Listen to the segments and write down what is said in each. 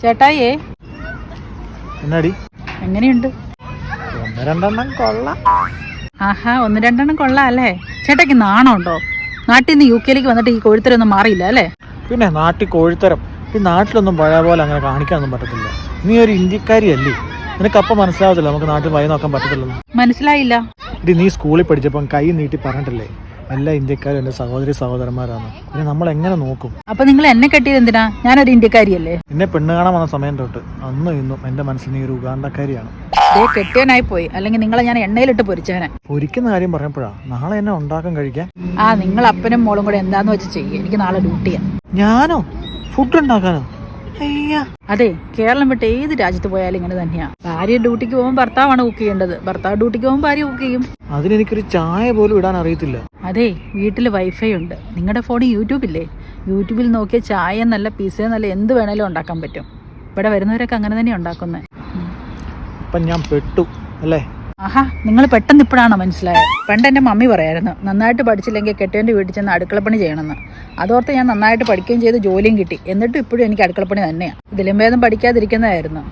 ചേട്ടായിയേ, എന്നാടി എങ്ങനെയുണ്ട്? ഒന്ന് രണ്ടെണ്ണം കൊള്ളാം. ആഹാ, ഒന്ന് രണ്ടെണ്ണം കൊള്ളാം അല്ലേ? ചേട്ടായിക്ക് നാണമുണ്ടോ? നാട്ടിൽ നിന്ന് UK വന്നിട്ട് ഈ കോഴിത്തരൊന്നും മാറിയില്ല അല്ലേ? പിന്നെ നാട്ടിൽ കോഴിത്തരം ഈ നാട്ടിലൊന്നും പഴയ പോലെ അങ്ങനെ കാണിക്കാനൊന്നും പറ്റത്തില്ല. നീ ഒരു ഇന്ത്യക്കാരിയല്ലേ, നിനക്കപ്പം മനസ്സിലാവത്തില്ല നമുക്ക് നാട്ടിൽ വഴി നോക്കാൻ പറ്റത്തില്ലെന്ന്. മനസ്സിലായില്ല. ഇടി, നീ സ്കൂളിൽ പഠിച്ചപ്പം കൈ നീട്ടി പറഞ്ഞിട്ടില്ലേ എല്ലാ ഇന്ത്യക്കാരും എൻ്റെ സഹോദരി സഹോദരന്മാരാണ്. പിന്നെ നമ്മൾ എങ്ങനെ നോക്കും? അപ്പൊ നിങ്ങൾ എന്നെ കെട്ടിയത് എന്തിനാ? ഞാനൊരു ഇന്ത്യക്കാരിയല്ലേ? എന്നെ പെണ്ണ് കാണാൻ വന്ന സമയം തൊട്ട് അന്നും ഇന്നും എൻ്റെ മനസ്സിൽ നീ ഒരു ഉഗാണ്ടക്കാരിയാണ്. കെട്ടിയനായി പോയി, അല്ലെങ്കിൽ നിങ്ങളെ ഞാൻ എണ്ണയിലിട്ട് പൊരിച്ചേനെ. പൊരിക്കുന്ന കാര്യം പറഞ്ഞപ്പോഴാ നാളെ എന്നെ ഉണ്ടാക്കാൻ കഴിക്കാൻ. ആ, നിങ്ങൾ അപ്പനും മോളും കൂടെ എന്താന്ന് വെച്ച് ചെയ്യേ. എനിക്ക് നാളെ ഡ്യൂട്ടിയാ. ഞാനോ? ഫുഡ് ഉണ്ടാക്കാനോ? അയ്യാ. അതെ, കേരളം വിട്ട് ഏത് രാജ്യത്ത് പോയാലും ഇങ്ങനെ തന്നെയാ. ഭാര്യ ഡ്യൂട്ടിക്ക് പോകുമ്പോൾ ഭർത്താവാണ് കുക്ക് ചെയ്യേണ്ടത്, ഭർത്താവ് ഡ്യൂട്ടിക്ക് പോകുമ്പോൾ ഭാര്യ കുക്ക് ചെയ്യും. അതിനെനിക്കൊരു ചായ പോലും ഇടാൻ അറിയത്തില്ല. അതെ, വീട്ടിൽ വൈഫൈ ഉണ്ട്. നിങ്ങളുടെ ഫോണിൽ യൂട്യൂബില്ലേ? യൂട്യൂബിൽ നോക്കിയ ചായ എന്നല്ല പിസ്സ എന്നല്ല എന്ത് വേണേലും ഉണ്ടാക്കാൻ പറ്റും. ഇവിടെ വരുന്നവരൊക്കെ അങ്ങനെ തന്നെ ഉണ്ടാക്കുന്നത്. അപ്പം ഞാൻ പെട്ടു അല്ലേ? ആഹാ, നിങ്ങൾ പെട്ടെന്ന് ഇപ്പോഴാണോ മനസ്സിലായത്? പണ്ട് എൻ്റെ മമ്മി പറയായിരുന്നു, നന്നായിട്ട് പഠിച്ചില്ലെങ്കിൽ കെട്ടിയവൻ്റെ വീട്ടിൽ ചെന്ന് അടുക്കളപ്പണി ചെയ്യണമെന്ന്. അതോർത്ത് ഞാൻ നന്നായിട്ട് പഠിക്കുകയും ചെയ്ത് ജോലിയും കിട്ടി. എന്നിട്ടും ഇപ്പോഴും എനിക്ക് അടുക്കളപ്പണി തന്നെയാണ്. ഇതിലും ഭേദം പഠിക്കാതിരിക്കുന്നതായിരുന്നു.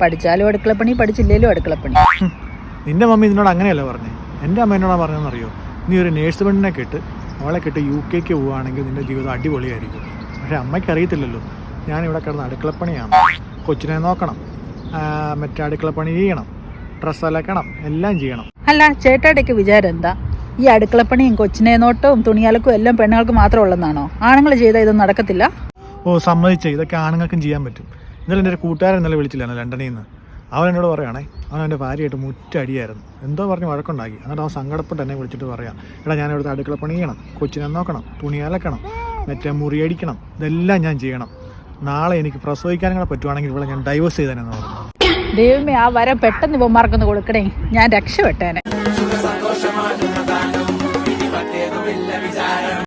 പഠിച്ചാലും അടുക്കളപ്പണി, പഠിച്ചില്ലേലും അടുക്കളപ്പണി. നിന്റെ മമ്മി ഇതിനോട് അങ്ങനെയല്ല പറഞ്ഞേ. എൻ്റെ അമ്മ എന്നോടാ പറഞ്ഞതെന്നറിയോ? നീ ഒരു നേഴ്സ് പെണ്ണിനെ കെട്ട്, അവളെ കെട്ട് UK പോവുകയാണെങ്കിൽ നിന്റെ ജീവിതം അടിപൊളിയായിരിക്കും. പക്ഷേ അമ്മയ്ക്ക് അറിയത്തില്ലല്ലോ ഞാനിവിടെ കിടന്ന് അടുക്കളപ്പണിയാണ്. കൊച്ചിനെ നോക്കണം, മറ്റേ അടുക്കളപ്പണി ചെയ്യണം, ഡ്രസ്സ് അലക്കണം, എല്ലാം ചെയ്യണം. അല്ല, ചേട്ടായിടയ്ക്ക് വിചാരം എന്താ? ഈ അടുക്കളപ്പണിയും കൊച്ചിനെ നോട്ടവും തുണിയലക്കും എല്ലാം പെണ്ണുങ്ങൾക്ക് മാത്രം ഉള്ളതാണോ? ആണുങ്ങൾ ചെയ്താൽ ഇതൊന്നും നടക്കത്തില്ല. ഓ, സമ്മതിച്ചേ, ഇതൊക്കെ ആണുങ്ങൾക്കും ചെയ്യാൻ പറ്റും. ഇന്നലെ എൻ്റെ ഒരു കൂട്ടുകാരൻ ഇന്നലെ വിളിച്ചില്ലായിരുന്നു ലണ്ടനിൽ നിന്ന്. അവൻ എന്നോട് പറയുകയാണേ, അവൻ എൻ്റെ ഭാര്യയായിട്ട് മുറ്റടിയായിരുന്നു. എന്തോ പറഞ്ഞ് വഴക്കുണ്ടാക്കി. എന്നിട്ട് അവൻ സങ്കടപ്പെട്ട് എന്നെ വിളിച്ചിട്ട് പറയാം, എടാ ഞാൻ ഇവിടുത്തെ അടുക്കളപ്പണി ചെയ്യണം, കൊച്ചിനെ നോക്കണം, തുണി അലക്കണം, മറ്റേ മുറിയടിക്കണം, ഇതെല്ലാം ഞാൻ ചെയ്യണം. നാളെ എനിക്ക് പ്രസവിക്കാനും കൂടെ പറ്റുവാണെങ്കിൽ ഇവിടെ ഞാൻ ഡൈവേഴ്സ് ചെയ്തേനെന്ന് പറഞ്ഞു. ദൈവമേ, ആ വരം പെട്ടെന്ന് ഇവന്മാർക്കൊന്ന് കൊടുക്കണേ, ഞാൻ രക്ഷപ്പെട്ടേനെ.